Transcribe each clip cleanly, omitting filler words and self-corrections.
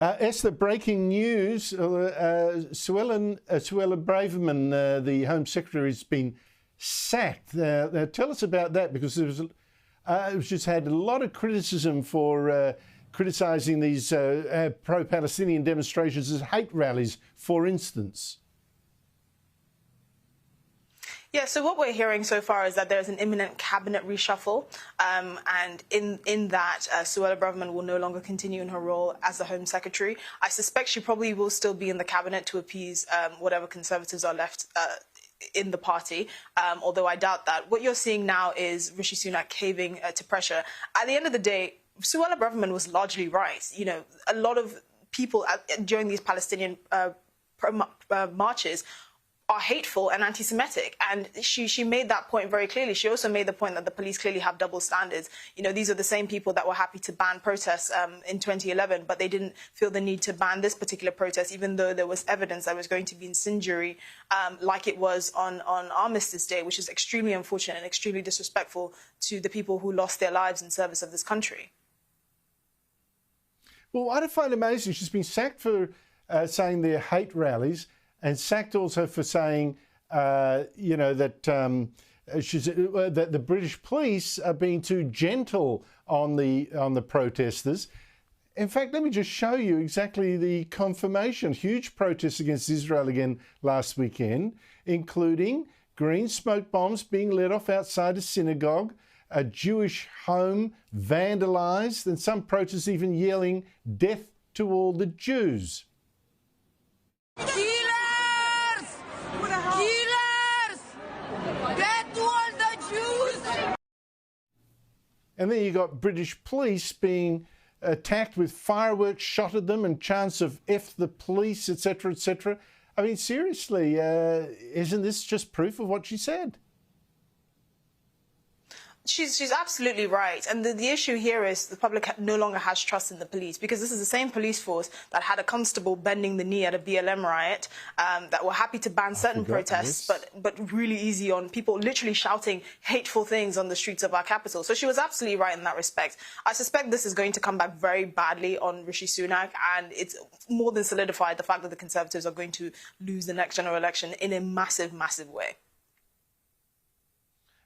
Esther, breaking news. Suella Braverman, the Home Secretary, has been sacked. Tell us about that, because it's just had a lot of criticism for criticising these pro-Palestinian demonstrations as hate rallies, for instance. Yeah, so what we're hearing so far is that there's an imminent cabinet reshuffle, and in that, Suella Braverman will no longer continue in her role as the Home Secretary. I suspect she probably will still be in the cabinet to appease whatever Conservatives are left in the party, although I doubt that. What you're seeing now is Rishi Sunak caving to pressure. At the end of the day, Suella Braverman was largely right. You know, a lot of people during these Palestinian marches are hateful and anti-Semitic, and she made that point very clearly. She also made the point that the police clearly have double standards. You know, these are the same people that were happy to ban protests in 2011, but they didn't feel the need to ban this particular protest, even though there was evidence that was going to be incendiary, like it was on Armistice Day, which is extremely unfortunate and extremely disrespectful to the people who lost their lives in service of this country. Well, what I find amazing, she's been sacked for saying they're hate rallies, and sacked also for saying, you know, that that the British police are being too gentle on the protesters. In fact, let me just show you exactly the confirmation. Huge protests against Israel again last weekend, including green smoke bombs being let off outside a synagogue, a Jewish home vandalised, and some protesters even yelling, "Death to all the Jews." And then you got British police being attacked with fireworks shot at them and chants of "F the police," etc., etc. I mean, seriously, isn't this just proof of what she said? She's absolutely right. And the issue here is the public no longer has trust in the police, because this is the same police force that had a constable bending the knee at a BLM riot, that were happy to ban certain protests, but really easy on people literally shouting hateful things on the streets of our capital. So she was absolutely right in that respect. I suspect this is going to come back very badly on Rishi Sunak, and it's more than solidified the fact that the Conservatives are going to lose the next general election in a massive, massive way.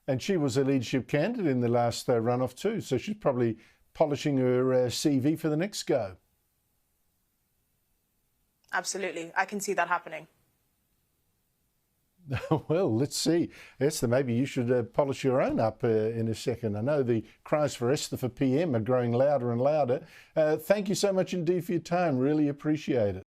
And she was a leadership candidate in the last runoff too, so she's probably polishing her CV for the next go. Absolutely. I can see that happening. Well, let's see. Esther, maybe you should polish your own up in a second. I know the cries for Esther for PM are growing louder and louder. Thank you so much indeed for your time. Really appreciate it.